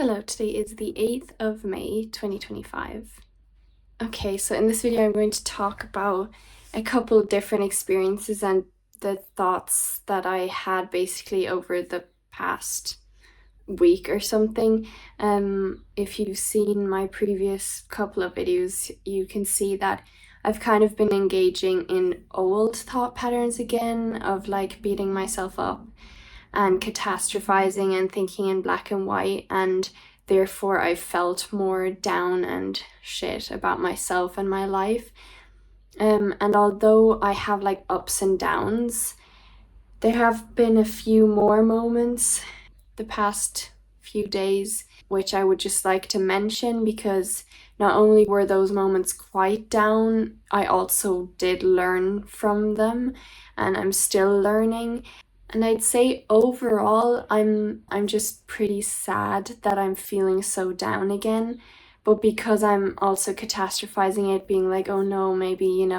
Hello, today is the 8th of May 2025. Okay, so in this video I'm going to talk about a couple different experiences and the thoughts that I had basically over the past week or something. If you've seen my previous couple of videos, you can see that I've kind of been engaging in old thought patterns again of like beating myself up and catastrophizing and thinking in black and white, and therefore I felt more down and shit about myself and my life. And although I have like ups and downs, there have been a few more moments the past few days which I would just like to mention, because not only were those moments quite down, I also did learn from them and I'm still learning. And I'd say overall, I'm just pretty sad that I'm feeling so down again. But because I'm also catastrophizing it, being like, oh no, maybe,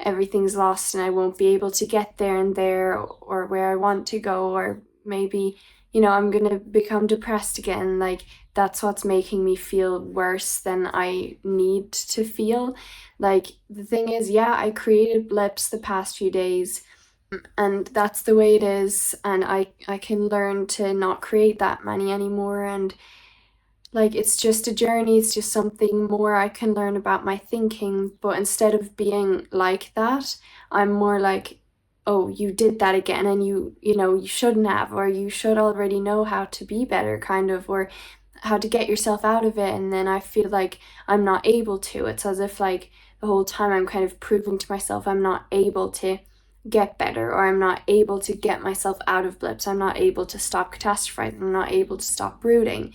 everything's lost and I won't be able to get there and there or where I want to go, or maybe, I'm gonna become depressed again. Like, that's what's making me feel worse than I need to feel. Like, the thing is, yeah, I created blips the past few days and that's the way it is, and I can learn to not create that many anymore. And like, it's just a journey, it's just something more I can learn about my thinking. But instead of being like that, I'm more like, oh, you did that again, and you shouldn't have, or you should already know how to be better, kind of, or how to get yourself out of it. And then I feel like I'm not able to. It's as if like the whole time I'm kind of proving to myself I'm not able to get better, or I'm not able to get myself out of blips, I'm not able to stop catastrophizing, I'm not able to stop brooding.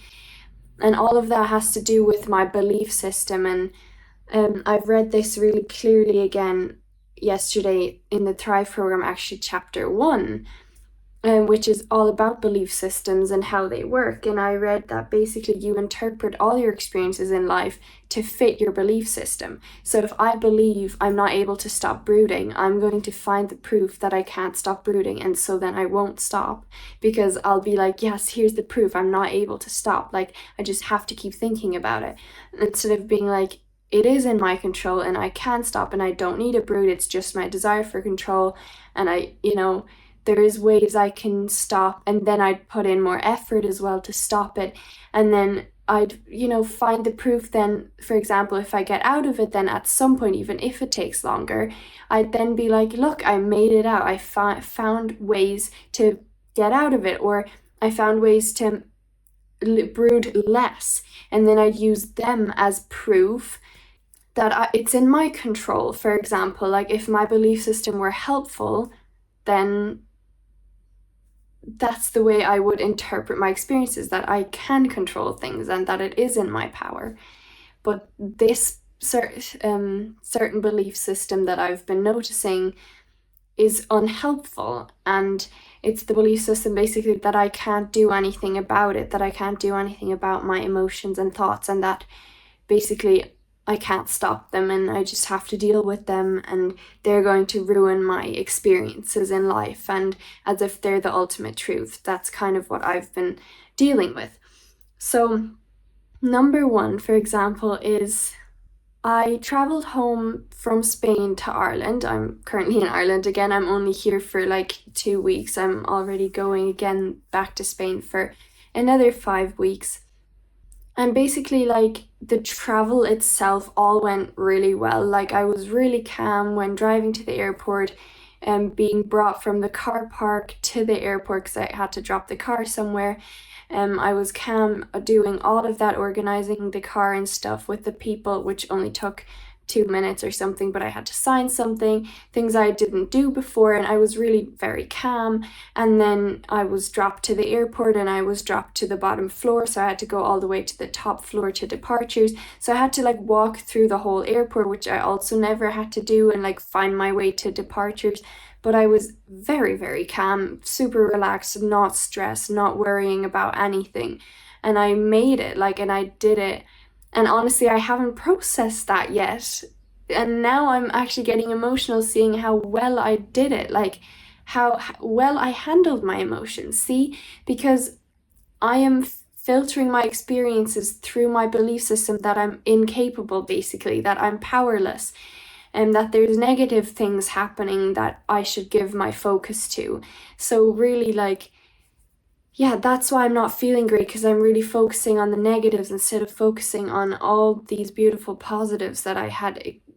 And all of that has to do with my belief system. And I've read this really clearly again yesterday in the Thrive program, actually, chapter 1, which is all about belief systems and how they work. And I read that basically you interpret all your experiences in life to fit your belief system. So if I believe I'm not able to stop brooding, I'm going to find the proof that I can't stop brooding. And so then I won't stop, because I'll be like, yes, here's the proof, I'm not able to stop. Like, I just have to keep thinking about it. Instead of being like, it is in my control and I can stop and I don't need a brood, it's just my desire for control. And there is ways I can stop, and then I'd put in more effort as well to stop it. And then I'd, find the proof then, for example, if I get out of it, then at some point, even if it takes longer, I'd then be like, look, I made it out. I found ways to get out of it, or I found ways to brood less. And then I'd use them as proof that it's in my control. For example, like if my belief system were helpful, then that's the way I would interpret my experiences, that I can control things and that it is in my power. But this certain belief system that I've been noticing is unhelpful, and it's the belief system basically that I can't do anything about it, that I can't do anything about my emotions and thoughts, and that basically I can't stop them and I just have to deal with them, and they're going to ruin my experiences in life, and as if they're the ultimate truth. That's kind of what I've been dealing with. So, number one, for example, is I traveled home from Spain to Ireland. I'm currently in Ireland again. I'm only here for like 2 weeks. I'm already going again back to Spain for another 5 weeks. And basically, like, the travel itself all went really well. Like, I was really calm when driving to the airport and being brought from the car park to the airport because I had to drop the car somewhere. I was calm doing all of that, organizing the car and stuff with the people, which only took 2 minutes or something, but I had to sign something, things I didn't do before, and I was really very calm. And then I was dropped to the airport and I was dropped to the bottom floor, so I had to go all the way to the top floor to departures. So I had to like walk through the whole airport, which I also never had to do, and like find my way to departures. But I was very, very calm, super relaxed, not stressed, not worrying about anything. And I made it, like, and I did it. And honestly, I haven't processed that yet. And now I'm actually getting emotional seeing how well I did it, like how well I handled my emotions. See, because I am filtering my experiences through my belief system that I'm incapable, basically, that I'm powerless, and that there's negative things happening that I should give my focus to. So really, like, yeah, that's why I'm not feeling great, because I'm really focusing on the negatives instead of focusing on all these beautiful positives that I had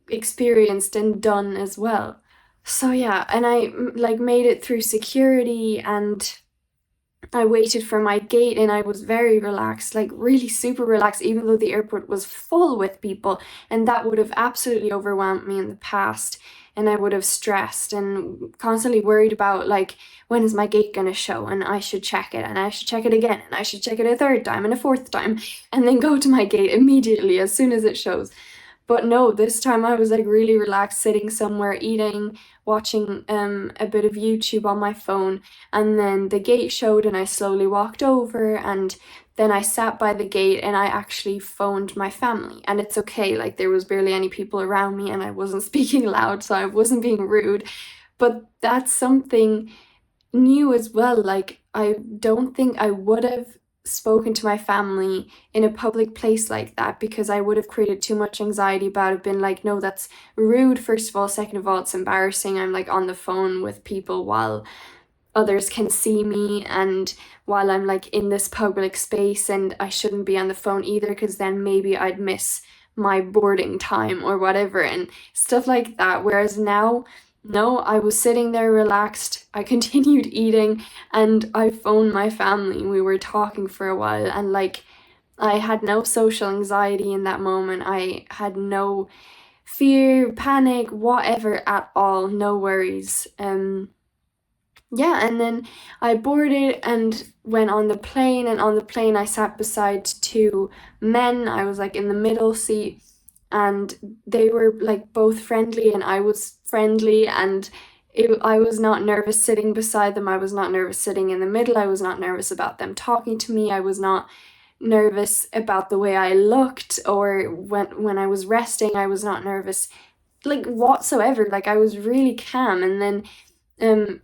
experienced and done as well. So yeah, and I like made it through security, and I waited for my gate, and I was very relaxed, like really super relaxed, even though the airport was full with people, and that would have absolutely overwhelmed me in the past. And I would have stressed and constantly worried about, like, when is my gate gonna show? And I should check it, and I should check it again, and I should check it a third time and a fourth time, and then go to my gate immediately as soon as it shows. But no, this time I was like really relaxed, sitting somewhere, eating, watching a bit of YouTube on my phone, and then the gate showed, and I slowly walked over, and then I sat by the gate, and I actually phoned my family. And it's okay, like there was barely any people around me, and I wasn't speaking loud, so I wasn't being rude. But that's something new as well. Like, I don't think I would have spoken to my family in a public place like that, because I would have created too much anxiety about it, been like, no, that's rude, first of all, second of all, it's embarrassing, I'm like on the phone with people while others can see me, and while I'm like in this public space, and I shouldn't be on the phone either, because then maybe I'd miss my boarding time or whatever, and stuff like that. Whereas now, no, I was sitting there relaxed, I continued eating, and I phoned my family. We were talking for a while, and like, I had no social anxiety in that moment. I had no fear, panic, whatever at all, no worries. Yeah, and then I boarded and went on the plane, and on the plane I sat beside two men. I was like in the middle seat, and they were like both friendly, and I was friendly, and I was not nervous sitting beside them. I was not nervous sitting in the middle. I was not nervous about them talking to me. I was not nervous about the way I looked, or when I was resting, I was not nervous, like whatsoever. Like, I was really calm. And then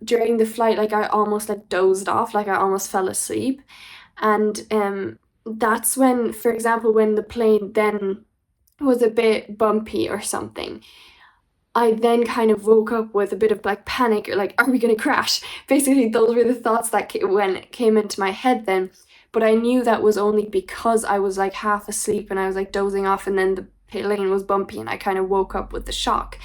during the flight, like I almost like dozed off, like I almost fell asleep. And that's when, for example, when the plane then was a bit bumpy or something, I then kind of woke up with a bit of like panic, or like, are we gonna crash? Basically, those were the thoughts that when it came into my head then. But I knew that was only because I was like half asleep, and I was like dozing off, and then the plane was bumpy, and I kind of woke up with the shock.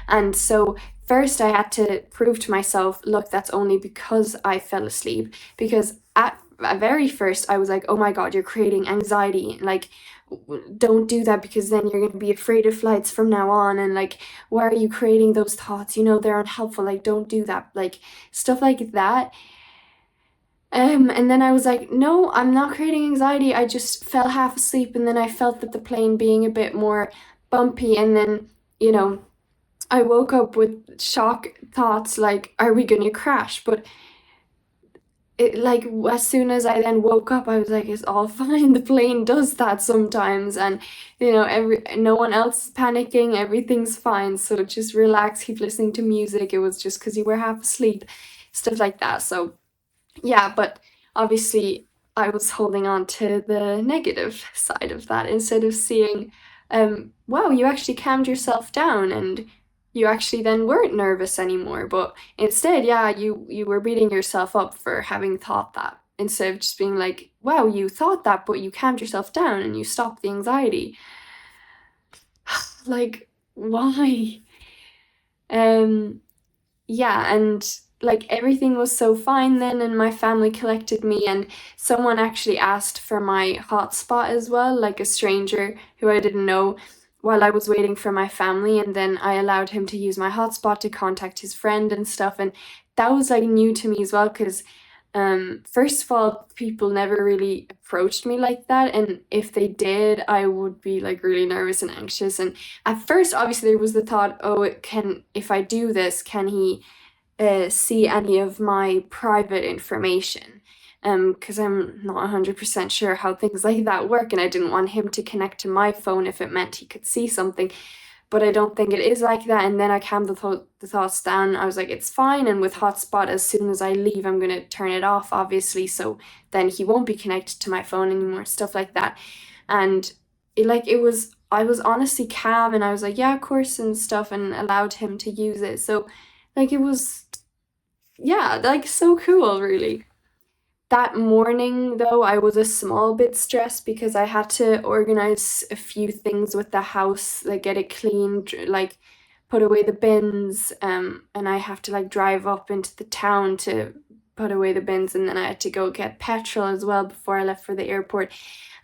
And so first I had to prove to myself, look, that's only because I fell asleep. Because at very first I was like, oh my God, you're creating anxiety. Like, don't do that, because then you're going to be afraid of flights from now on. And like, why are you creating those thoughts? You know, they're unhelpful. Like, don't do that. Like, stuff like that. And then I was like, no, I'm not creating anxiety. I just fell half asleep, and then I felt that the plane being a bit more bumpy, and then, you know, I woke up with shock thoughts like, are we gonna crash? But it, like, as soon as I then woke up, I was like, it's all fine. The plane does that sometimes, and you know, no one else is panicking, everything's fine. So just relax, keep listening to music. It was just because you were half asleep, stuff like that. So yeah, but obviously I was holding on to the negative side of that, instead of seeing, wow, you actually calmed yourself down, and you actually then weren't nervous anymore. But instead, yeah, you were beating yourself up for having thought that, instead of just being like, wow, you thought that, but you calmed yourself down and you stopped the anxiety. Like, why? Um, yeah, and like everything was so fine then, and my family collected me, and someone actually asked for my hotspot as well, like a stranger who I didn't know, while I was waiting for my family, and then I allowed him to use my hotspot to contact his friend and stuff. And that was like new to me as well, because first of all, people never really approached me like that, and if they did, I would be like really nervous and anxious. And at first, obviously, there was the thought, oh, if I do this, can he see any of my private information? Because I'm not 100% sure how things like that work, and I didn't want him to connect to my phone if it meant he could see something. but I don't think it is like that. And then I calmed the thoughts down. I was like, it's fine. And with hotspot, as soon as I leave, I'm going to turn it off, obviously. So then he won't be connected to my phone anymore, stuff like that. And I was honestly calm, and I was like, yeah, of course, and stuff, and allowed him to use it. So like it was, yeah, like so cool, really. That morning, though, I was a small bit stressed because I had to organize a few things with the house, like get it clean, like put away the bins, and I have to like drive up into the town to put away the bins, and then I had to go get petrol as well before I left for the airport.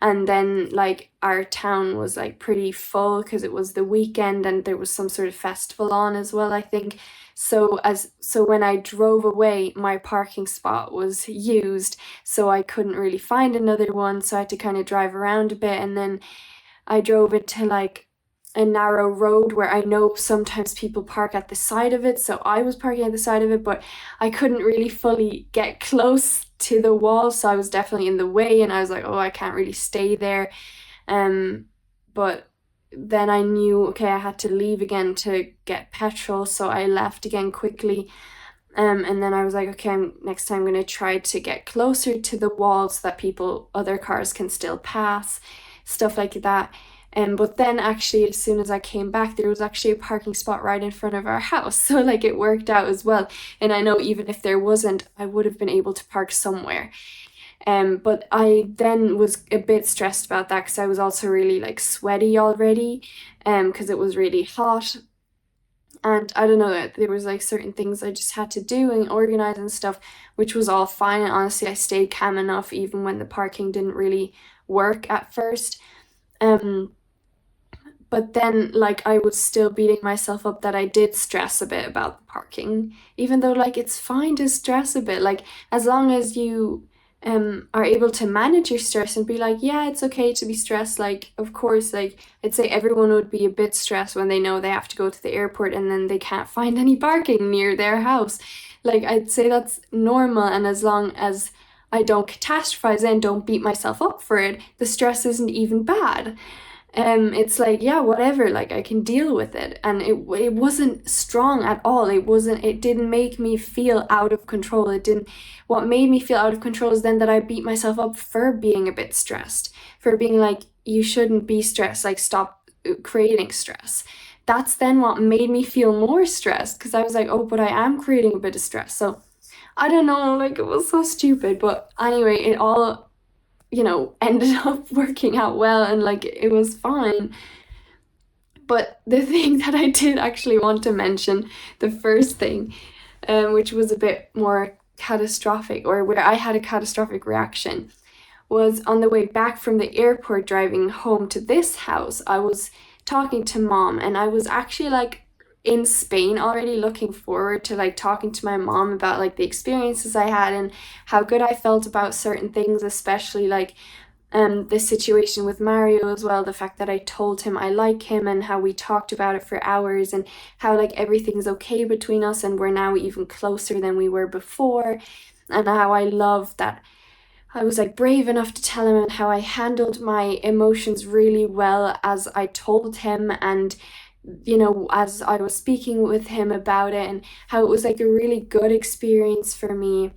And then like our town was like pretty full because it was the weekend and there was some sort of festival on as well, I think. So when I drove away, my parking spot was used, so I couldn't really find another one, so I had to kind of drive around a bit, and then I drove into like a narrow road where I know sometimes people park at the side of it, so I was parking at the side of it, but I couldn't really fully get close to the wall, so I was definitely in the way, and I was like, oh, I can't really stay there. But then I knew, okay, I had to leave again to get petrol, so I left again quickly. And then I was like, okay, next time I'm going to try to get closer to the wall so that other cars can still pass, stuff like that. But then actually, as soon as I came back, there was actually a parking spot right in front of our house. So like it worked out as well. And I know even if there wasn't, I would have been able to park somewhere. But I then was a bit stressed about that because I was also really like sweaty already, because it was really hot. And I don't know, there was like certain things I just had to do and organize and stuff, which was all fine. And honestly, I stayed calm enough even when the parking didn't really work at first. Um, but then like I was still beating myself up that I did stress a bit about the parking, even though like it's fine to stress a bit, like as long as you are able to manage your stress and be like, yeah, it's okay to be stressed. Like, of course, like I'd say everyone would be a bit stressed when they know they have to go to the airport and then they can't find any parking near their house. Like, I'd say that's normal, and as long as I don't catastrophize and don't beat myself up for it, the stress isn't even bad. It's like, yeah, whatever, like I can deal with it. And it wasn't strong at all. It didn't make me feel out of control. What made me feel out of control is then that I beat myself up for being a bit stressed, for being like, you shouldn't be stressed, like stop creating stress. That's then what made me feel more stressed, because I was like, oh, but I am creating a bit of stress. So I don't know, like it was so stupid. But anyway, it all ended up working out well, and like it was fine. But the thing that I did actually want to mention, the first thing, which was a bit more catastrophic, or where I had a catastrophic reaction, was on the way back from the airport driving home to this house. I was talking to mom, and I was actually like in Spain already, looking forward to like talking to my mom about like the experiences I had and how good I felt about certain things, especially like the situation with Mario as well, the fact that I told him I like him and how we talked about it for hours, and how like everything's okay between us and we're now even closer than we were before, and how I love that I was like brave enough to tell him, and how I handled my emotions really well as I told him, and as I was speaking with him about it, and how it was like a really good experience for me,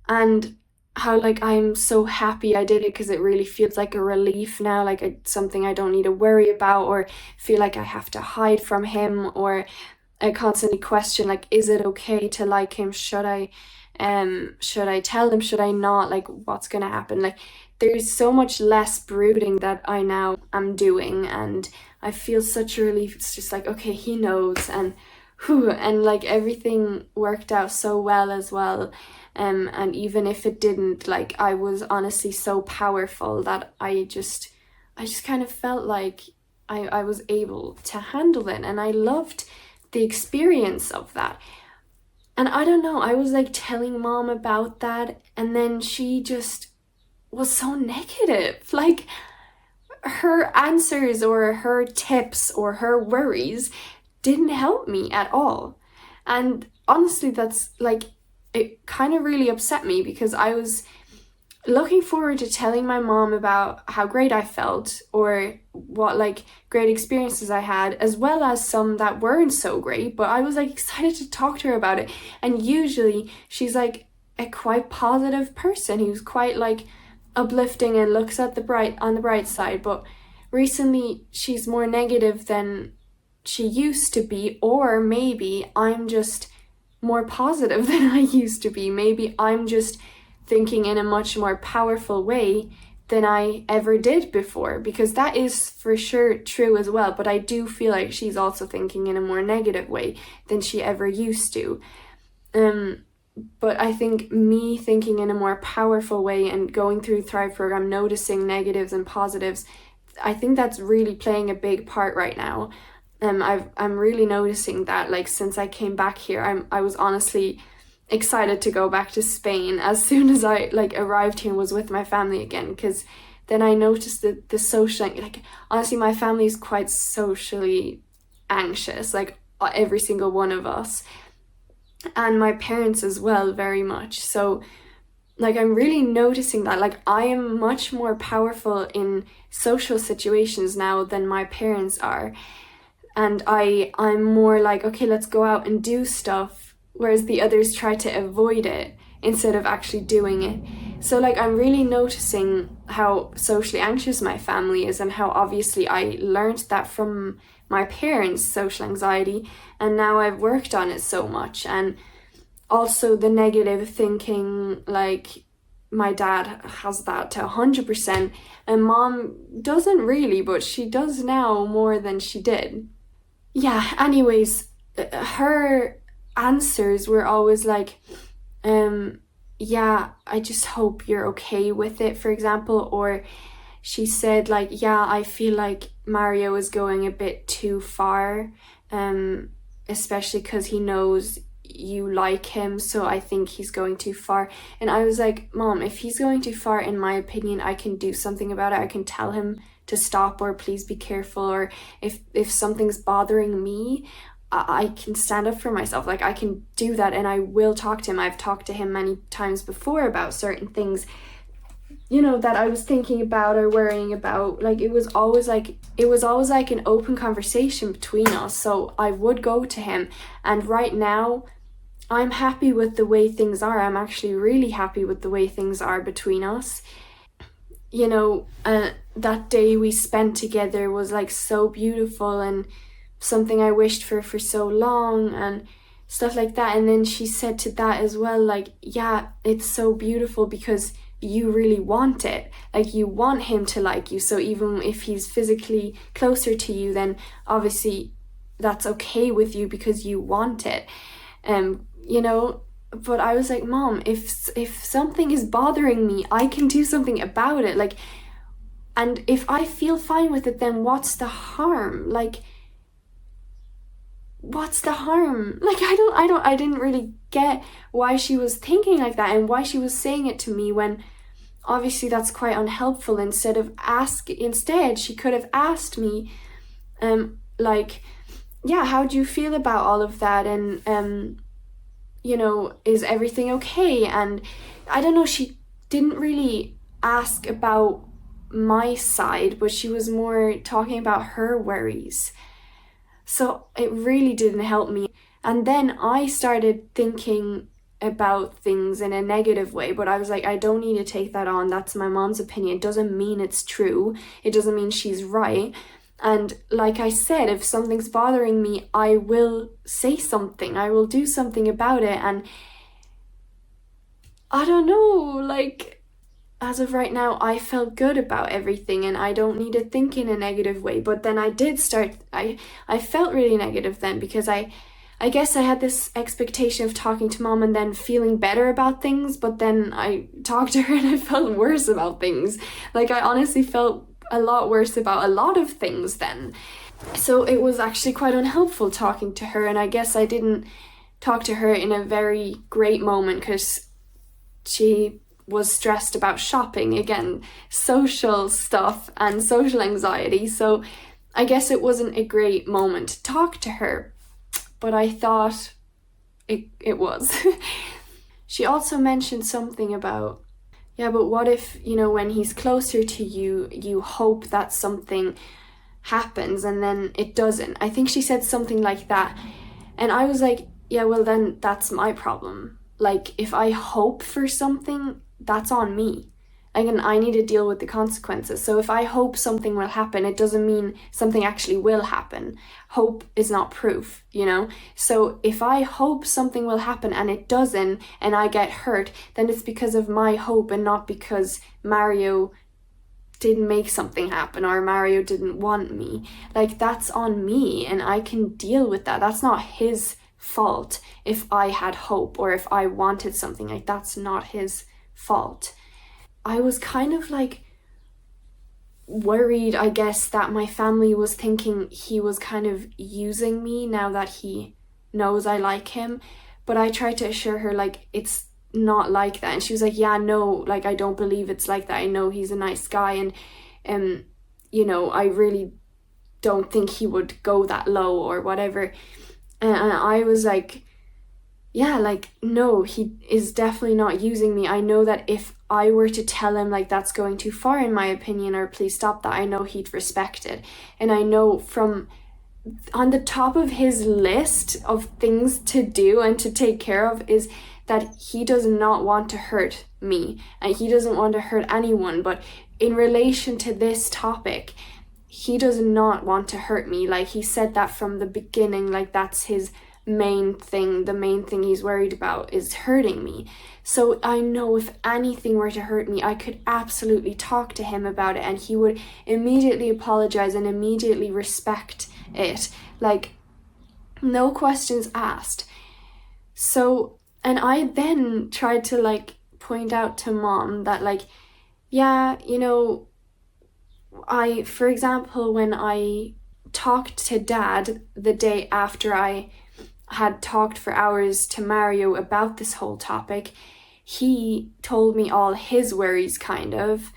and how like I'm so happy I did it because it really feels like a relief now, like it's something I don't need to worry about or feel like I have to hide from him, or I constantly question like, is it okay to like him? Should I tell him? Should I not? Like, what's gonna happen? Like, there's so much less brooding that I now am doing, and I feel such a relief. It's just like, okay, he knows, and whew, and like everything worked out so well as well. And even if it didn't, like I was honestly so powerful that I just kind of felt like I was able to handle it, and I loved the experience of that. And I don't know, I was like telling mom about that, and then she just was so negative. Like, her answers or her tips or her worries didn't help me at all. And honestly, that's like, it kind of really upset me, because looking forward to telling my mom about how great I felt or what like great experiences I had, as well as some that weren't so great, but I was like excited to talk to her about it. And usually she's like a quite positive person who's quite like uplifting and looks at the bright side, but recently she's more negative than she used to be, or maybe I'm just more positive than I used to be. Maybe I'm just thinking in a much more powerful way than I ever did before, because that is for sure true as well, but I do feel like she's also thinking in a more negative way than she ever used to. But I think me thinking in a more powerful way and going through Thrive program, noticing negatives and positives, I think that's really playing a big part right now. I'm really noticing that, like, since I came back here, I was honestly excited to go back to Spain as soon as I like arrived here and was with my family again, because then I noticed that the social, like, honestly my family is quite socially anxious, like every single one of us, and my parents as well, very much so. Like, I'm really noticing that, like, I am much more powerful in social situations now than my parents are, and I'm more like, okay, let's go out and do stuff, whereas the others try to avoid it instead of actually doing it. So like, I'm really noticing how socially anxious my family is, and how obviously I learned that from my parents' social anxiety, and now I've worked on it so much. And also the negative thinking, like, my dad has that to 100%, and mom doesn't really, but she does now more than she did. Yeah, anyways, her answers were always like, yeah, I just hope you're okay with it, for example. Or she said, like, yeah, I feel like Mario is going a bit too far, especially because he knows you like him, so I think he's going too far. And I was like, Mom, if he's going too far, in my opinion, I can do something about it. I can tell him to stop, or please be careful, or if something's bothering me, I can stand up for myself. Like, I can do that, and I will talk to him. I've talked to him many times before about certain things, you know, that I was thinking about or worrying about. Like, it was always like an open conversation between us, so I would go to him. And right now I'm happy with the way things are. I'm actually really happy with the way things are between us. You know, that day we spent together was like so beautiful, and something I wished for so long, and stuff like that. And then she said to that as well, like, yeah, it's so beautiful because you really want it. Like, you want him to like you. So even if he's physically closer to you, then obviously that's okay with you because you want it. You know, but I was like, Mom, if something is bothering me, I can do something about it. Like, and if I feel fine with it, then what's the harm? Like, what's the harm? Like, I didn't really get why she was thinking like that, and why she was saying it to me, when obviously that's quite unhelpful. Instead she could have asked me, like, yeah, how do you feel about all of that? And you know, is everything okay? And I don't know, she didn't really ask about my side, but she was more talking about her worries. So it really didn't help me. And then I started thinking about things in a negative way, but I was like, I don't need to take that on. That's my mom's opinion. It doesn't mean it's true. It doesn't mean she's right. And like I said, if something's bothering me, I will say something. I will do something about it. And I don't know, like, as of right now, I felt good about everything, and I don't need to think in a negative way. But then I did start, I felt really negative then, because I guess I had this expectation of talking to mom and then feeling better about things, but then I talked to her and I felt worse about things. Like, I honestly felt a lot worse about a lot of things then. So it was actually quite unhelpful talking to her, and I guess I didn't talk to her in a very great moment, because she was stressed about shopping again, social stuff and social anxiety. So I guess it wasn't a great moment to talk to her, but I thought it was. She also mentioned something about yeah, but what if, when he's closer to you, you hope that something happens and then it doesn't? I think she said something like that. And I was like, yeah, well, then that's my problem. Like, if I hope for something, that's on me. And I need to deal with the consequences. So if I hope something will happen, it doesn't mean something actually will happen. Hope is not proof. So if I hope something will happen and it doesn't, and I get hurt, then it's because of my hope and not because Mario didn't make something happen or Mario didn't want me. Like, that's on me and I can deal with that. That's not his fault if I had hope or if I wanted something. Like, that's not his fault. I was kind of like worried, I guess, that my family was thinking he was kind of using me now that he knows I like him. But I tried to assure her, like, it's not like that. And she was like, yeah, no, like, I don't believe it's like that. I know he's a nice guy, and I really don't think he would go that low or whatever. And I was like, yeah, like, no, he is definitely not using me. I know that if I were to tell him, like, that's going too far in my opinion, or please stop that, I know he'd respect it. And I know from on the top of his list of things to do and to take care of is that he does not want to hurt me and he doesn't want to hurt anyone. But in relation to this topic, he does not want to hurt me. Like, he said that from the beginning, like, that's his main thing. The main thing he's worried about is hurting me. So I know if anything were to hurt me, I could absolutely talk to him about it and he would immediately apologize and immediately respect it. Like, no questions asked. So, and I then tried to, like, point out to Mom that, like, yeah, for example, when I talked to Dad the day after I had talked for hours to Mario about this whole topic, he told me all his worries, kind of.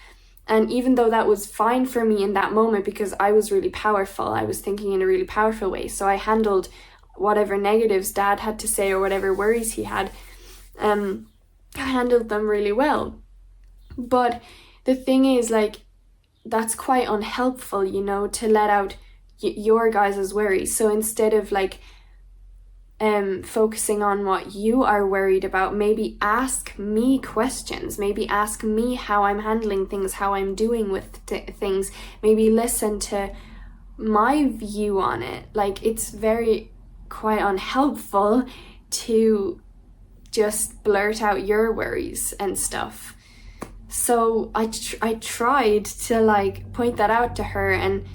And even though that was fine for me in that moment because I was really powerful, I was thinking in a really powerful way, so I handled whatever negatives Dad had to say or whatever worries he had, I handled them really well. But the thing is, like, that's quite unhelpful, to let out your guys' worries. So instead of, like, focusing on what you are worried about, maybe ask me questions, maybe ask me how I'm handling things, how I'm doing with things, maybe listen to my view on it. Like, it's very quite unhelpful to just blurt out your worries and stuff. So I tried to, like, point that out to her, and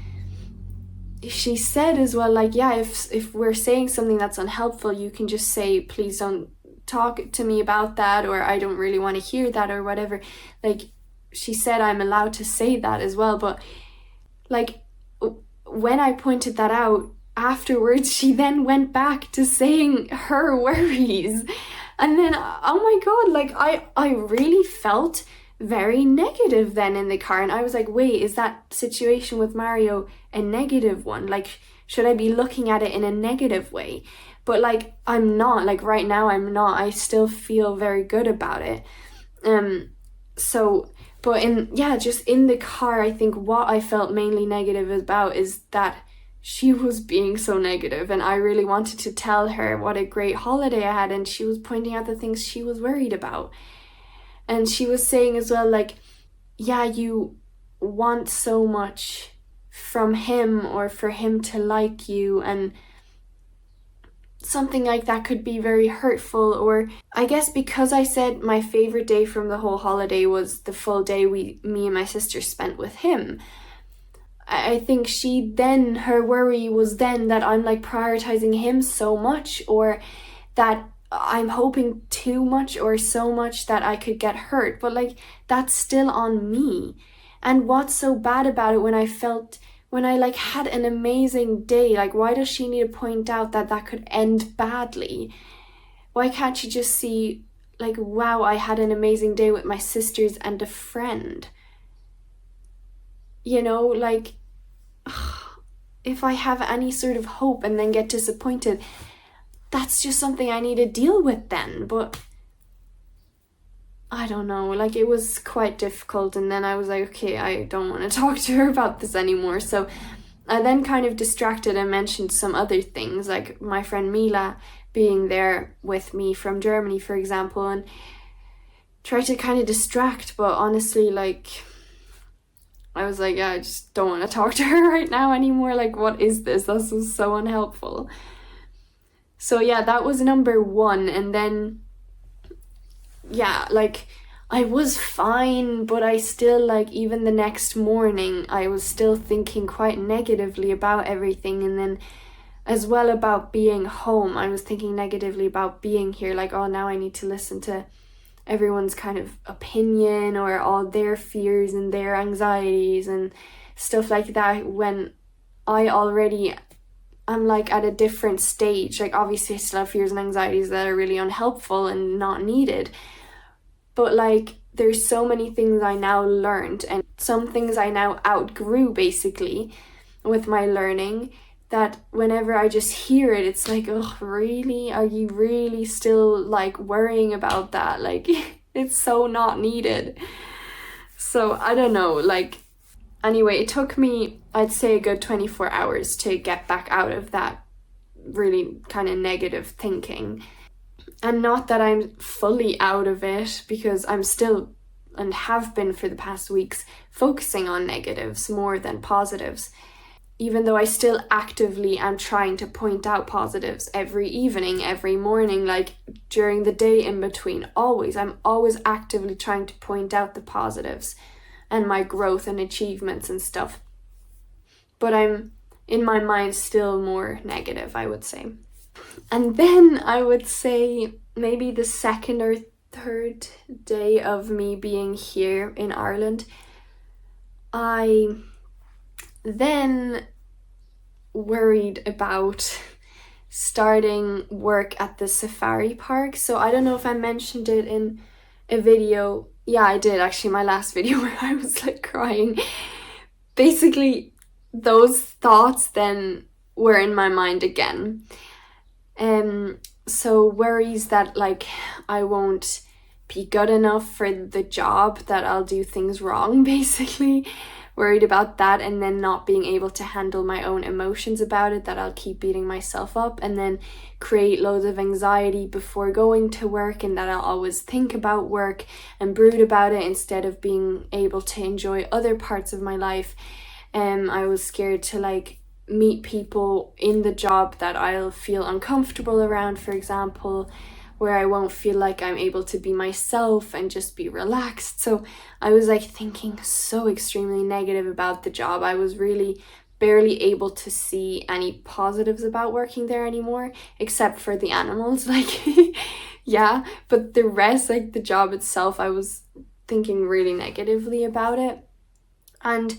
she said as well, like, yeah, if we're saying something that's unhelpful, you can just say, please don't talk to me about that, or I don't really want to hear that, or whatever. Like, she said I'm allowed to say that as well. But, like, when I pointed that out afterwards, she then went back to saying her worries. And then, oh my God, like, I really felt very negative then in the car, and I was like, wait, is that situation with Mario a negative one? Like, should I be looking at it in a negative way? But, like, I'm not. Like, right now I'm not. I still feel very good about it. But just in the car, I think what I felt mainly negative about is that she was being so negative, and I really wanted to tell her what a great holiday I had, and she was pointing out the things she was worried about. And she was saying as well, like, yeah, you want so much from him or for him to like you, and something like that could be very hurtful. Or I guess because I said my favorite day from the whole holiday was the full day me and my sister spent with him, I think her worry was then that I'm, like, prioritizing him so much, or that I'm hoping too much or so much that I could get hurt. But, like, that's still on me. And what's so bad about it when I like had an amazing day? Like, why does she need to point out that could end badly? Why can't she just see, like, wow, I had an amazing day with my sisters and a friend? Like, if I have any sort of hope and then get disappointed, that's just something I need to deal with then. But I don't know, like it was quite difficult, and then I was like, okay, I don't want to talk to her about this anymore. So I then kind of distracted and mentioned some other things, like my friend Mila being there with me from Germany, for example, and try to kind of distract. But honestly, like, I was like, yeah, I just don't want to talk to her right now anymore. Like, what is this? This was so unhelpful. So yeah, that was number one. And then, yeah, like, I was fine, but I still, like, even the next morning, I was still thinking quite negatively about everything. And then as well about being home, I was thinking negatively about being here. Like, oh, now I need to listen to everyone's kind of opinion or all their fears and their anxieties and stuff like that, when I already am like at a different stage. Like, obviously I still have fears and anxieties that are really unhelpful and not needed, but like there's so many things I now learned and some things I now outgrew basically with my learning, that whenever I just hear it, it's like, oh, really? Are you really still like worrying about that? Like, it's so not needed. So I don't know, like, anyway, it took me, I'd say, a good 24 hours to get back out of that really kind of negative thinking. And not that I'm fully out of it, because I'm still, and have been for the past weeks, focusing on negatives more than positives. Even though I still actively am trying to point out positives every evening, every morning, like during the day in between, I'm always actively trying to point out the positives and my growth and achievements and stuff. But I'm, in my mind, still more negative, I would say. And then I would say maybe the second or third day of me being here in Ireland, I then worried about starting work at the safari park. So I don't know if I mentioned it in a video. Yeah, I did actually, my last video where I was like crying. Basically, those thoughts then were in my mind again. So worries that like I won't be good enough for the job, that I'll do things wrong, basically. Worried about that, and then not being able to handle my own emotions about it, that I'll keep beating myself up and then create loads of anxiety before going to work, and that I'll always think about work and brood about it instead of being able to enjoy other parts of my life. I was scared to like meet people in the job that I'll feel uncomfortable around, for example, where I won't feel like I'm able to be myself and just be relaxed. So I was like thinking so extremely negative about the job. I was really barely able to see any positives about working there anymore, except for the animals, like, yeah, but the rest, like the job itself, I was thinking really negatively about it. And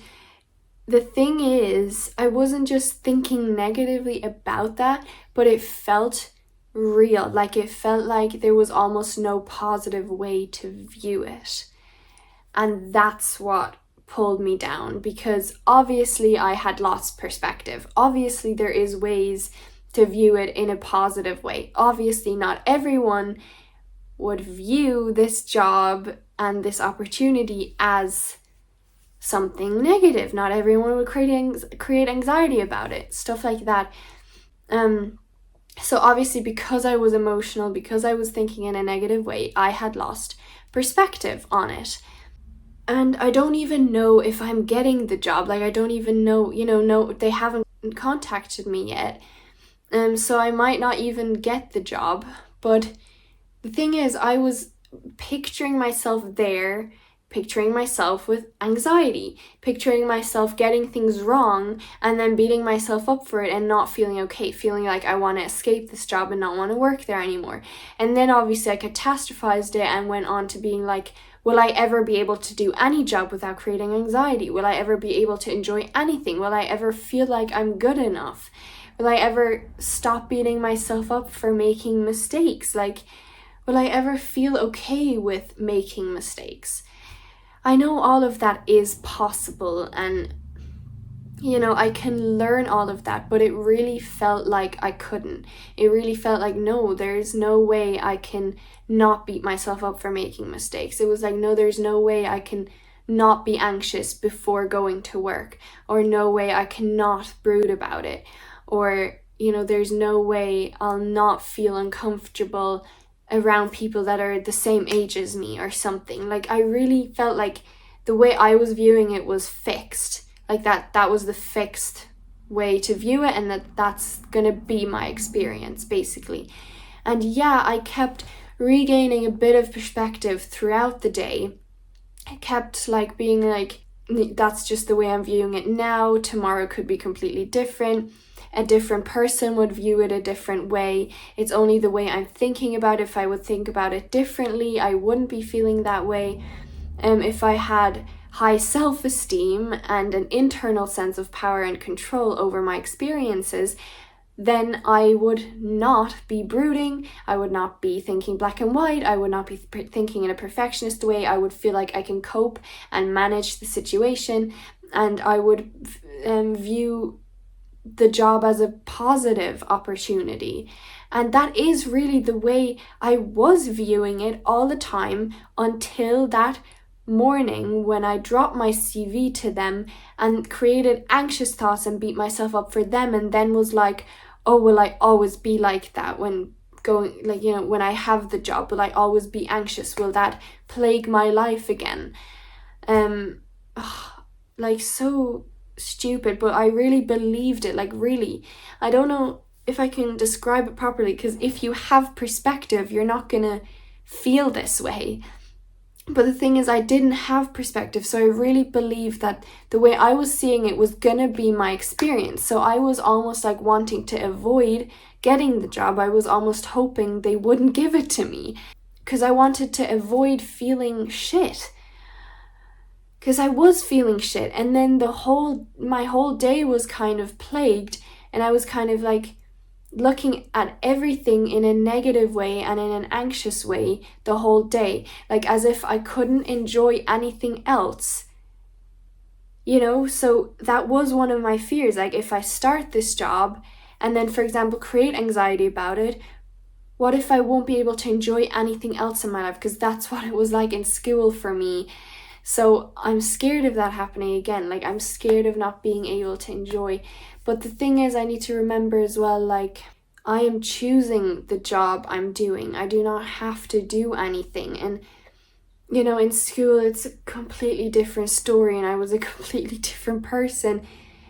the thing is, I wasn't just thinking negatively about that, but it felt real. Like, it felt like there was almost no positive way to view it. And that's what pulled me down, because obviously I had lost perspective. Obviously there is ways to view it in a positive way. Obviously not everyone would view this job and this opportunity as something negative. Not everyone would create anxiety about it, stuff like that. So obviously, because I was emotional, because I was thinking in a negative way, I had lost perspective on it. And I don't even know if I'm getting the job. Like, I don't even know, no, they haven't contacted me yet. So I might not even get the job. But the thing is, I was picturing myself there, picturing myself with anxiety, picturing myself getting things wrong and then beating myself up for it and not feeling okay, feeling like I want to escape this job and not want to work there anymore. And then obviously I catastrophized it and went on to being like, will I ever be able to do any job without creating anxiety? Will I ever be able to enjoy anything? Will I ever feel like I'm good enough? Will I ever stop beating myself up for making mistakes? Like, will I ever feel okay with making mistakes? I know all of that is possible, and I can learn all of that, but it really felt like I couldn't. It really felt like, no, there's no way I can not beat myself up for making mistakes. It was like, no, there's no way I can not be anxious before going to work, or no way I cannot brood about it, or, there's no way I'll not feel uncomfortable around people that are the same age as me or something. Like, I really felt like the way I was viewing it was fixed, like that was the fixed way to view it, and that's gonna be my experience basically. And yeah, I kept regaining a bit of perspective throughout the day. I kept like being like, that's just the way I'm viewing it now. Tomorrow could be completely different. A different person would view it a different way. It's only the way I'm thinking about it. If I would think about it differently, I wouldn't be feeling that way. If I had high self-esteem and an internal sense of power and control over my experiences, then I would not be brooding. I would not be thinking black and white. I would not be thinking in a perfectionist way. I would feel like I can cope and manage the situation, and I would view the job as a positive opportunity. And that is really the way I was viewing it all the time, until that morning when I dropped my CV to them and created anxious thoughts and beat myself up for them, and then was like, oh, will I always be like that when going, like, when I have the job? Will I always be anxious? Will that plague my life again? Like, so stupid, but I really believed it. Like, really, I don't know if I can describe it properly, because if you have perspective, you're not gonna feel this way. But the thing is, I didn't have perspective, so I really believed that the way I was seeing it was gonna be my experience. So I was almost like wanting to avoid getting the job. I was almost hoping they wouldn't give it to me, because I wanted to avoid feeling shit. Because I was feeling shit, and then my whole day was kind of plagued, and I was kind of like looking at everything in a negative way and in an anxious way the whole day, like as if I couldn't enjoy anything else. So that was one of my fears. Like, if I start this job and then, for example, create anxiety about it, what if I won't be able to enjoy anything else in my life? Because that's what it was like in school for me. So I'm scared of that happening again. Like, I'm scared of not being able to enjoy. But the thing is, I need to remember as well, like, I am choosing the job I'm doing. I do not have to do anything. And, in school, it's a completely different story, and I was a completely different person.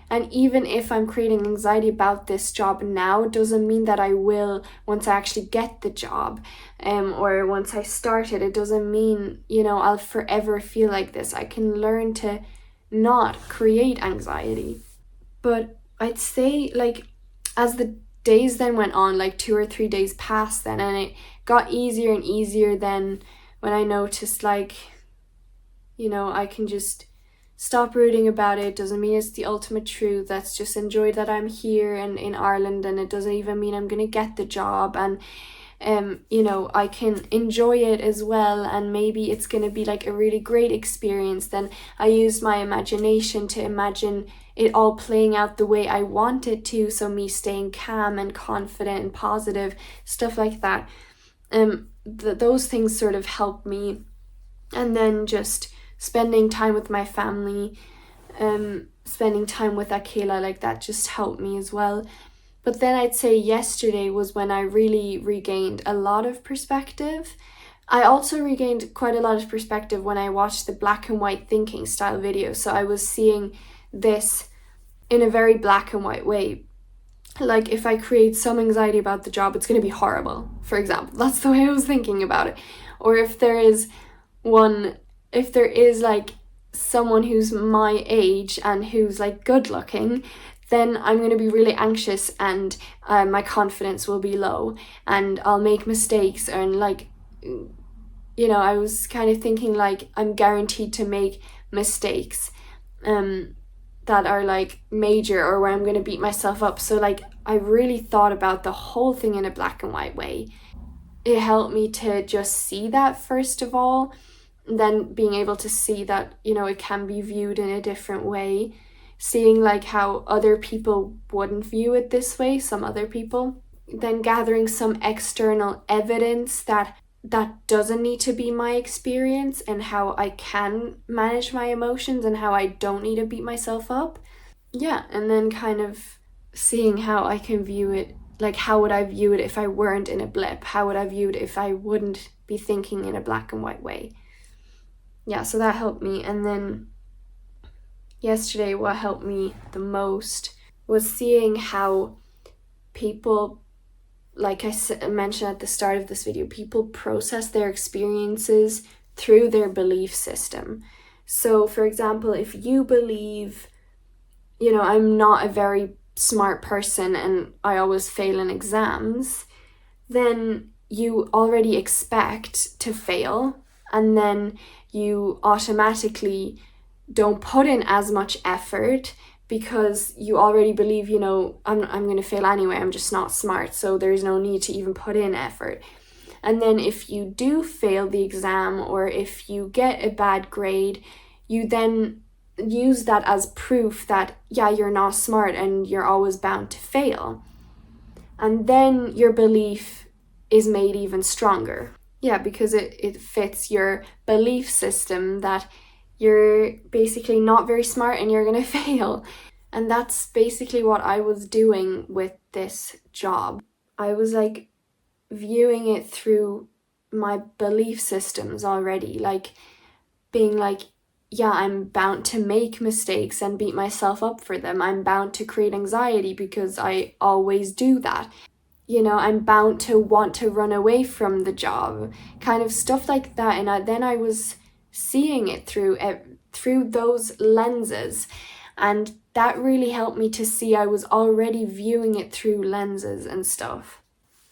And even if I'm creating anxiety about this job now, doesn't mean that I will once I actually get the job, or once I start it. It doesn't mean, I'll forever feel like this. I can learn to not create anxiety. But I'd say, like, as the days then went on, like 2 or 3 days passed then, and it got easier and easier then, when I noticed, like, I can just stop rooting about it. Doesn't mean it's the ultimate truth. Let's just enjoy that I'm here and in Ireland, and it doesn't even mean I'm gonna get the job, and I can enjoy it as well, and maybe it's gonna be like a really great experience. Then I used my imagination to imagine it all playing out the way I want it to, so me staying calm and confident and positive, stuff like that. Those things sort of help me. And then just spending time with my family, spending time with Akela, like that just helped me as well. But then I'd say yesterday was when I really regained a lot of perspective. I also regained quite a lot of perspective when I watched the black and white thinking style video. So I was seeing this in a very black and white way. Like, if I create some anxiety about the job, it's going to be horrible, for example. That's the way I was thinking about it. Or if there is like someone who's my age and who's like good looking, then I'm going to be really anxious, and my confidence will be low, and I'll make mistakes. And like, I was kind of thinking like I'm guaranteed to make mistakes that are like major, or where I'm going to beat myself up. So like, I really thought about the whole thing in a black and white way. It helped me to just see that, first of all, and then being able to see that, it can be viewed in a different way. seeing like how other people wouldn't view it this way, some other people, then gathering some external evidence that doesn't need to be my experience, and how I can manage my emotions and how I don't need to beat myself up. Yeah, and then kind of seeing how I can view it, like how would I view it if I weren't in a blip? How would I view it if I wouldn't be thinking in a black and white way? Yeah, so that helped me. And then yesterday, what helped me the most was seeing how people, like I mentioned at the start of this video, people process their experiences through their belief system. So, for example, if you believe, I'm not a very smart person and I always fail in exams, then you already expect to fail, and then you automatically don't put in as much effort because you already believe, I'm going to fail anyway, I'm just not smart, so there's no need to even put in effort. And then if you do fail the exam, or if you get a bad grade, you then use that as proof that, yeah, you're not smart and you're always bound to fail. And then your belief is made even stronger. Yeah, because it fits your belief system that you're basically not very smart and you're going to fail. And that's basically what I was doing with this job. I was like viewing it through my belief systems already, like being like, yeah, I'm bound to make mistakes and beat myself up for them. I'm bound to create anxiety because I always do that. I'm bound to want to run away from the job, kind of stuff like that. And then I was seeing it through those lenses, and that really helped me to see I was already viewing it through lenses and stuff.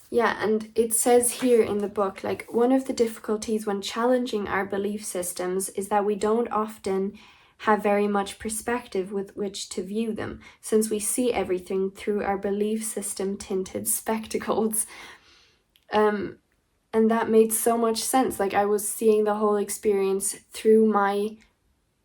Yeah, and it says here in the book, like, one of the difficulties when challenging our belief systems is that we don't often have very much perspective with which to view them, since we see everything through our belief system tinted spectacles. And that made so much sense. Like, I was seeing the whole experience through my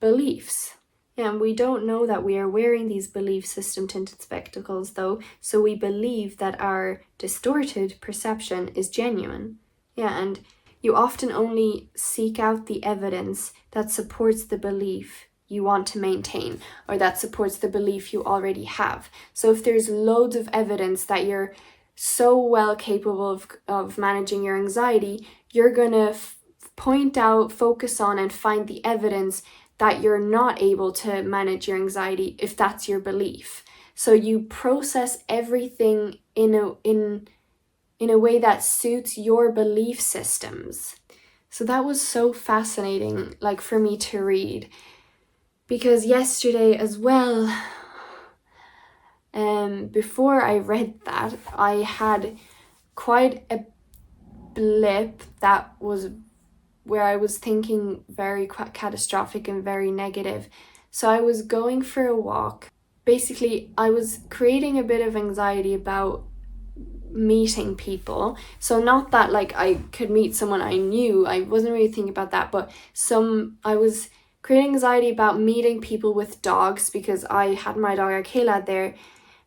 beliefs. And we don't know that we are wearing these belief system tinted spectacles, though, so we believe that our distorted perception is genuine. Yeah, and you often only seek out the evidence that supports the belief you want to maintain, or that supports the belief you already have. So if there's loads of evidence that you're so well capable of managing your anxiety, you're gonna point out, focus on, and find the evidence that you're not able to manage your anxiety if that's your belief. So you process everything in a way that suits your belief systems. So that was so fascinating, like, for me to read. Because yesterday as well, before I read that, I had quite a blip that was where I was thinking very catastrophic and very negative. So I was going for a walk. Basically, I was creating a bit of anxiety about meeting people. So not that like I could meet someone I knew, I wasn't really thinking about that, but I was creating anxiety about meeting people with dogs, because I had my dog Akela there,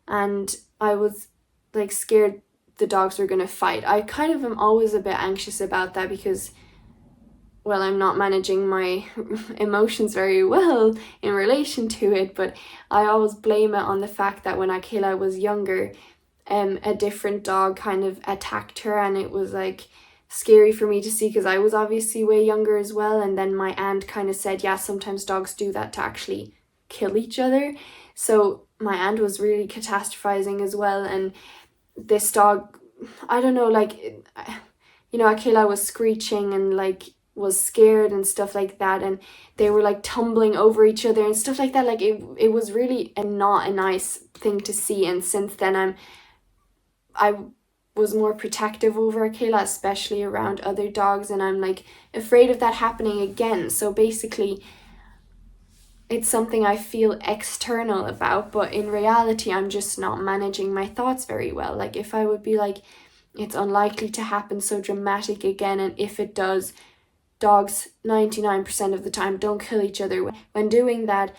and I was like scared the dogs were gonna fight. I kind of am always a bit anxious about that because, well, I'm not managing my emotions very well in relation to it, but I always blame it on the fact that when Akela was younger, a different dog kind of attacked her, and it was like scary for me to see because I was obviously way younger as well. And then my aunt kind of said, yeah, sometimes dogs do that to actually kill each other. So my aunt was really catastrophizing as well, and this dog, I don't know, like, Akela was screeching and like was scared and stuff like that, and they were like tumbling over each other and stuff like that. Like it was really not a nice thing to see. And since then I was more protective over Akela, especially around other dogs, and I'm like afraid of that happening again. So basically it's something I feel external about, but in reality I'm just not managing my thoughts very well. Like, if I would be like, it's unlikely to happen so dramatic again, and if it does, dogs 99% of the time don't kill each other. When doing that,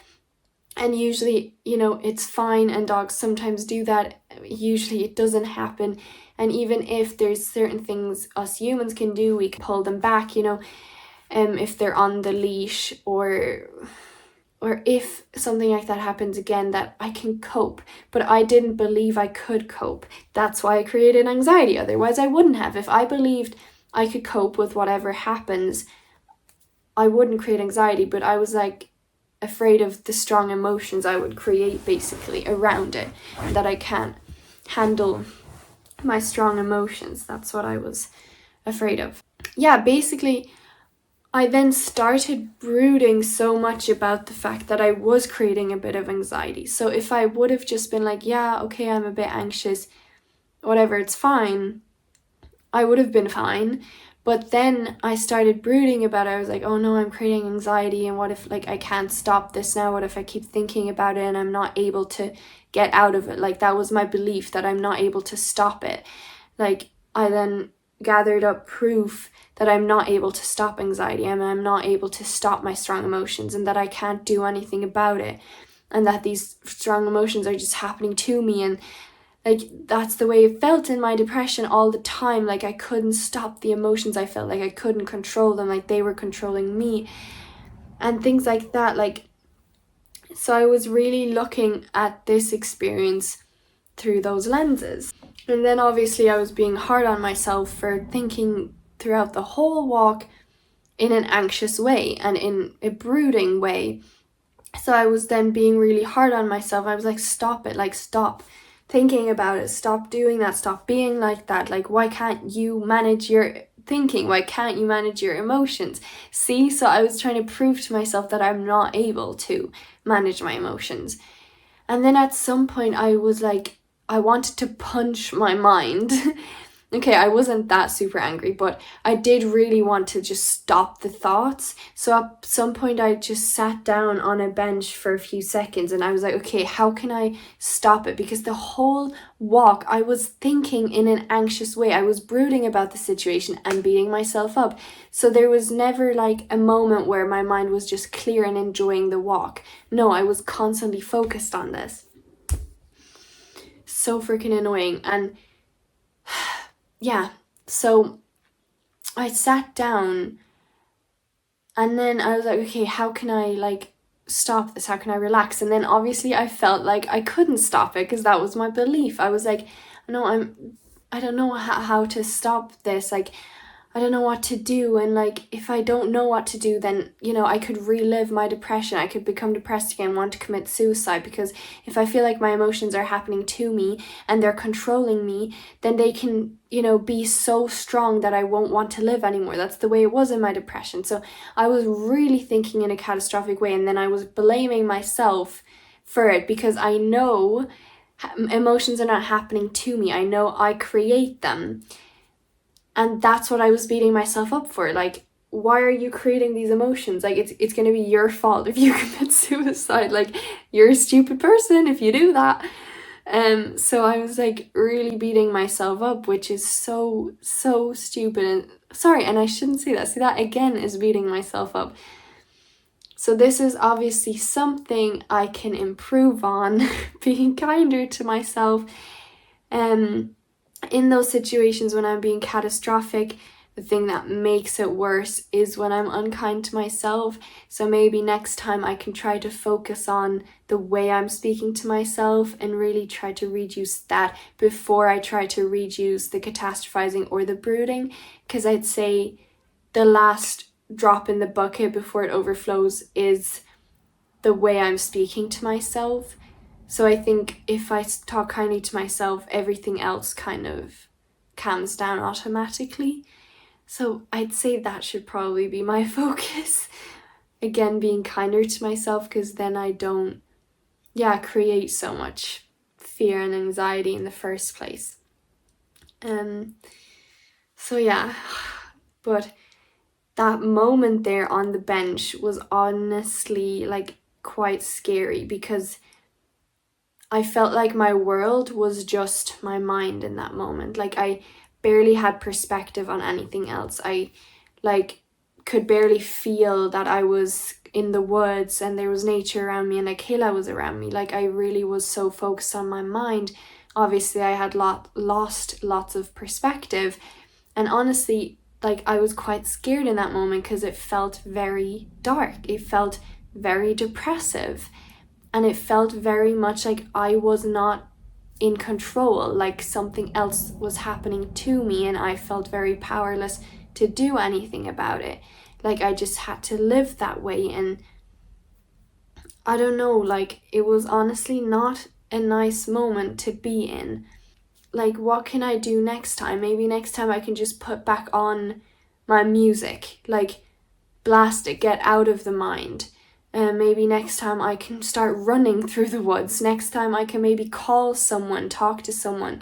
And usually, it's fine, and dogs sometimes do that. Usually it doesn't happen. And even if there's certain things us humans can do, we can pull them back, if they're on the leash, or if something like that happens again, that I can cope. But I didn't believe I could cope. That's why I created anxiety. Otherwise I wouldn't have. If I believed I could cope with whatever happens, I wouldn't create anxiety. But I was like afraid of the strong emotions I would create basically around it, that I can't handle my strong emotions. That's what I was afraid of. Yeah, basically I then started brooding so much about the fact that I was creating a bit of anxiety. So if I would have just been like, yeah, okay, I'm a bit anxious, whatever, it's fine, I would have been fine. But then I started brooding about it. I was like, oh no, I'm creating anxiety, and what if I can't stop this now? What if I keep thinking about it and I'm not able to get out of it? That was my belief, that I'm not able to stop it. I then gathered up proof that I'm not able to stop anxiety, and I'm not able to stop my strong emotions, and that I can't do anything about it, and that these strong emotions are just happening to me. And that's the way it felt in my depression all the time. I couldn't stop the emotions I felt, I couldn't control them, they were controlling me, and things like that. So I was really looking at this experience through those lenses. And then obviously I was being hard on myself for thinking throughout the whole walk in an anxious way and in a brooding way. So I was then being really hard on myself. I was like, stop it, stop thinking about it, stop doing that, stop being like that. Why can't you manage your thinking? Why can't you manage your emotions? See, so I was trying to prove to myself that I'm not able to manage my emotions. And then at some point I was like, I wanted to punch my mind. Okay, I wasn't that super angry, but I did really want to just stop the thoughts. So at some point I just sat down on a bench for a few seconds, and I was like, okay, how can I stop it? Because the whole walk I was thinking in an anxious way. I was brooding about the situation and beating myself up. So there was never a moment where my mind was just clear and enjoying the walk. No, I was constantly focused on this. So freaking annoying. And yeah, so I sat down, and then I was like, okay, how can I stop this? How can I relax? And then obviously I felt like I couldn't stop it, because that was my belief. I was like, no, I don't know how to stop this. I don't know what to do. And if I don't know what to do, then I could relive my depression. I could become depressed again, want to commit suicide, because if I feel like my emotions are happening to me and they're controlling me, then they can be so strong that I won't want to live anymore. That's the way it was in my depression. So I was really thinking in a catastrophic way, and then I was blaming myself for it, because I know emotions are not happening to me. I know I create them. And that's what I was beating myself up for. Why are you creating these emotions? It's going to be your fault if you commit suicide. You're a stupid person if you do that. So I was really beating myself up, which is so stupid. And sorry, and I shouldn't say that. See, that again is beating myself up. So this is obviously something I can improve on, being kinder to myself. In those situations when I'm being catastrophic, the thing that makes it worse is when I'm unkind to myself. So maybe next time I can try to focus on the way I'm speaking to myself and really try to reduce that before I try to reduce the catastrophizing or the brooding, because I'd say the last drop in the bucket before it overflows is the way I'm speaking to myself. So I think if I talk kindly to myself, everything else kind of calms down automatically. So I'd say that should probably be my focus. Again, being kinder to myself, because then I don't, create so much fear and anxiety in the first place. So yeah, but that moment there on the bench was honestly quite scary, because I felt like my world was just my mind in that moment. I barely had perspective on anything else. I could barely feel that I was in the woods and there was nature around me and like Kayla was around me. Like I really was so focused on my mind. Obviously I had lost lots of perspective, and honestly like I was quite scared in that moment because it felt very dark, it felt very depressive, and it felt very much like I was not in control, like something else was happening to me and I felt very powerless to do anything about it. Like I just had to live that way, and I don't know, like it was honestly not a nice moment to be in. Like what can I do next time? Maybe next time I can just put back on my music, like blast it, get out of the mind. Maybe next time I can start running through the woods. Next time I can maybe call someone, talk to someone.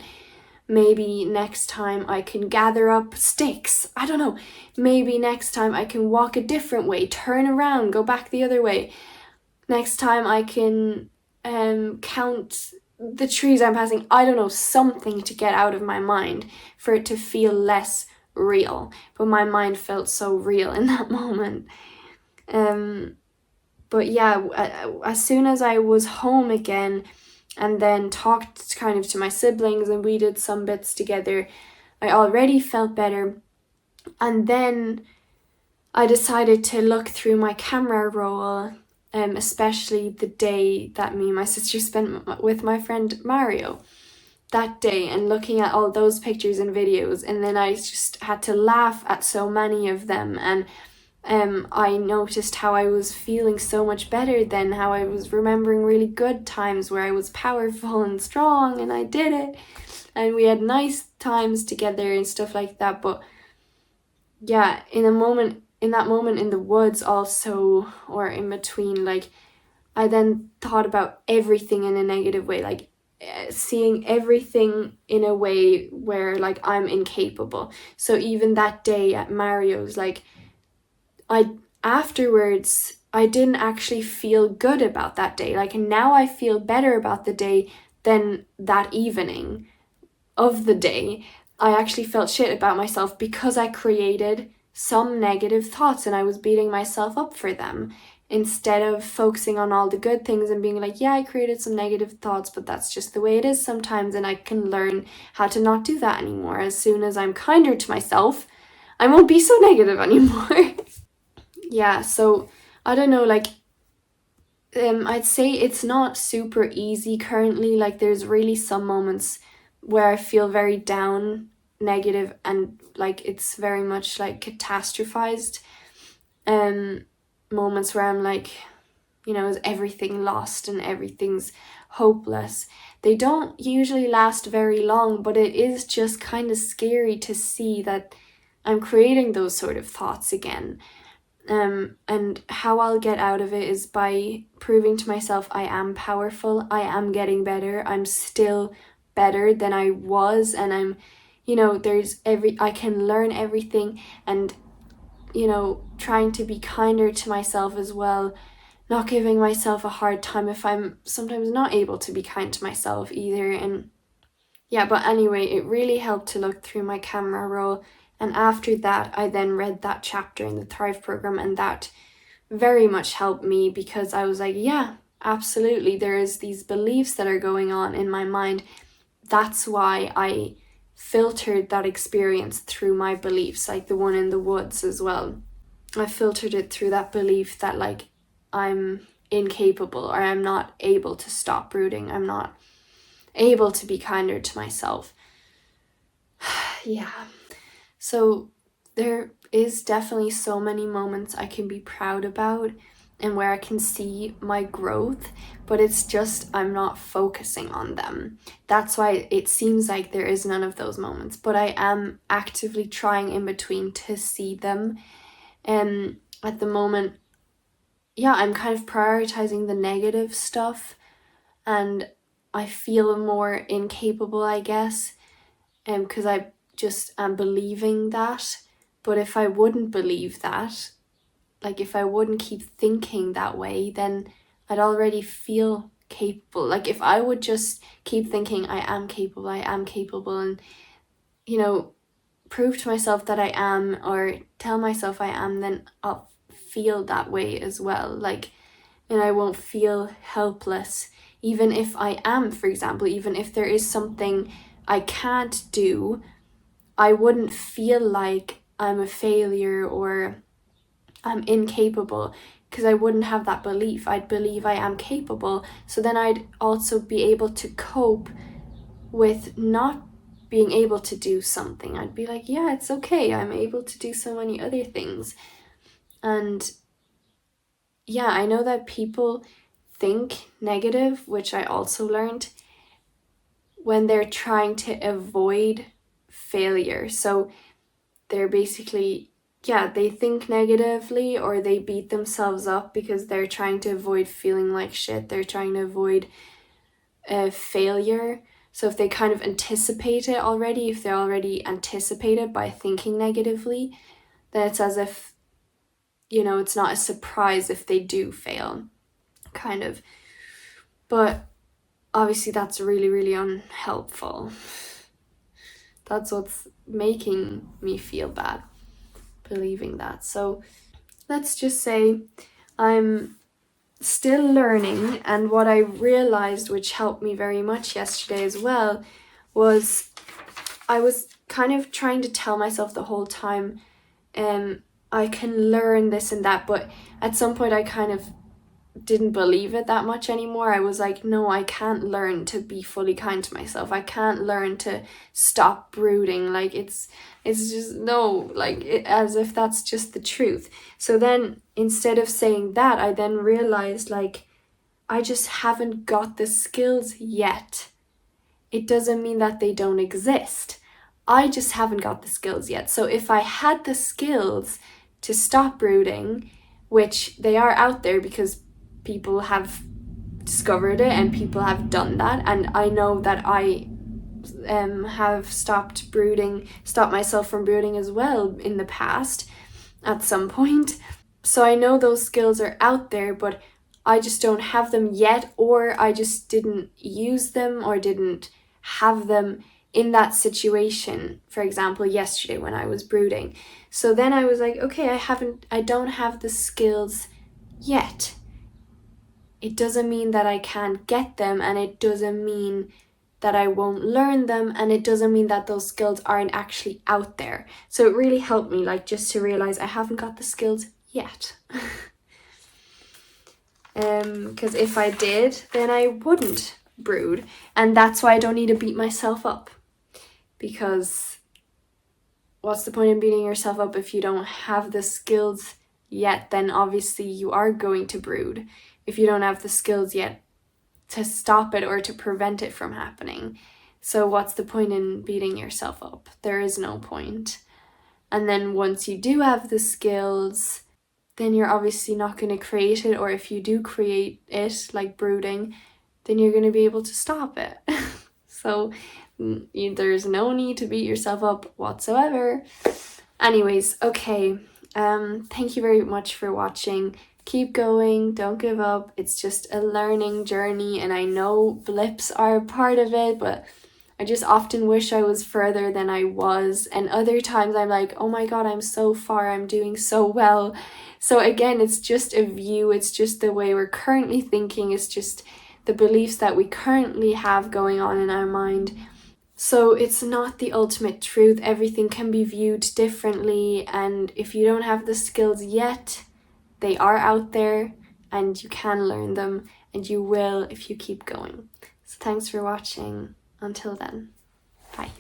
Maybe next time I can gather up sticks. I don't know. Maybe next time I can walk a different way, turn around, go back the other way. Next time I can count the trees I'm passing. I don't know, something to get out of my mind for it to feel less real. But my mind felt so real in that moment. But yeah, as soon as I was home again and then talked kind of to my siblings and we did some bits together, I already felt better. And then I decided to look through my camera roll, especially the day that me and my sister spent with my friend Mario that day, and looking at all those pictures and videos. And then I just had to laugh at so many of them, and I noticed how I was feeling so much better then, how I was remembering really good times where I was powerful and strong and I did it and we had nice times together and stuff like that. But yeah, in that moment in the woods also, or in between, like I then thought about everything in a negative way, like seeing everything in a way where like I'm incapable. So even that day at Mario's, like afterwards I didn't actually feel good about that day. Like now I feel better about the day than that evening of the day. I actually felt shit about myself because I created some negative thoughts and I was beating myself up for them, instead of focusing on all the good things and being like, yeah, I created some negative thoughts, but that's just the way it is sometimes, and I can learn how to not do that anymore. As soon as I'm kinder to myself, I won't be so negative anymore. Yeah, so I don't know, like I'd say it's not super easy currently. Like there's really some moments where I feel very down, negative, and like it's very much like catastrophized. Moments where I'm like, is everything lost and everything's hopeless. They don't usually last very long, but it is just kind of scary to see that I'm creating those sort of thoughts again. And how I'll get out of it is by proving to myself I am powerful, I am getting better, I'm still better than I was, and I'm, I can learn everything, and, trying to be kinder to myself as well, not giving myself a hard time if I'm sometimes not able to be kind to myself either. And yeah, but anyway, it really helped to look through my camera roll. And after that, I then read that chapter in the Thrive program, and that very much helped me because I was like, yeah, absolutely. There is these beliefs that are going on in my mind. That's why I filtered that experience through my beliefs, like the one in the woods as well. I filtered it through that belief that like I'm incapable, or I'm not able to stop brooding. I'm not able to be kinder to myself. Yeah. So there is definitely so many moments I can be proud about and where I can see my growth, but it's just I'm not focusing on them. That's why it seems like there is none of those moments, but I am actively trying in between to see them. And at the moment, yeah, I'm kind of prioritizing the negative stuff, and I feel more incapable, I guess, because I just am believing that. But if I wouldn't believe that, like if I wouldn't keep thinking that way, then I'd already feel capable. Like if I would just keep thinking I am capable, and prove to myself that I am, or tell myself I am, then I'll feel that way as well. Like, and I won't feel helpless, even if I am, for example, even if there is something I can't do, I wouldn't feel like I'm a failure or I'm incapable, because I wouldn't have that belief. I'd believe I am capable. So then I'd also be able to cope with not being able to do something. I'd be like, yeah, it's okay. I'm able to do so many other things. And yeah, I know that people think negative, which I also learned, when they're trying to avoid failure. So they're basically, yeah, they think negatively or they beat themselves up because they're trying to avoid feeling like shit. They're trying to avoid a failure. So if they kind of anticipate it already, if they're already anticipated by thinking negatively, then it's as if, it's not a surprise if they do fail, kind of. But obviously that's really, really unhelpful. That's what's making me feel bad, believing that. So let's just say I'm still learning, and what I realized, which helped me very much yesterday as well, was I was kind of trying to tell myself the whole time, I can learn this and that, but at some point I kind of didn't believe it that much anymore. I was like, no, I can't learn to be fully kind to myself. I can't learn to stop brooding. Like it's just no, like as if that's just the truth. So then instead of saying that, I then realized, like, I just haven't got the skills yet. It doesn't mean that they don't exist. I just haven't got the skills yet. So if I had the skills to stop brooding, which they are out there because people have discovered it and people have done that, and I know that I have stopped myself from brooding as well in the past at some point. So I know those skills are out there, but I just don't have them yet, or I just didn't use them or didn't have them in that situation. For example, yesterday when I was brooding. So then I was like, okay, I don't have the skills yet. It doesn't mean that I can't get them, and it doesn't mean that I won't learn them, and it doesn't mean that those skills aren't actually out there. So it really helped me, like, just to realize I haven't got the skills yet. Because if I did, then I wouldn't brood, and that's why I don't need to beat myself up. Because what's the point in beating yourself up if you don't have the skills yet? Then obviously you are going to brood if you don't have the skills yet to stop it or to prevent it from happening. So what's the point in beating yourself up? There is no point. And then once you do have the skills, then you're obviously not going to create it, or if you do create it, like brooding, then you're going to be able to stop it. So there's no need to beat yourself up whatsoever. Anyways, okay. Thank you very much for watching. Keep going, don't give up. It's just a learning journey, and I know blips are a part of it, but I just often wish I was further than I was. And other times I'm like, oh my God, I'm so far, I'm doing so well. So again, it's just a view. It's just the way we're currently thinking. It's just the beliefs that we currently have going on in our mind. So it's not the ultimate truth. Everything can be viewed differently. And if you don't have the skills yet, they are out there and you can learn them, and you will if you keep going. So thanks for watching. Until then, bye.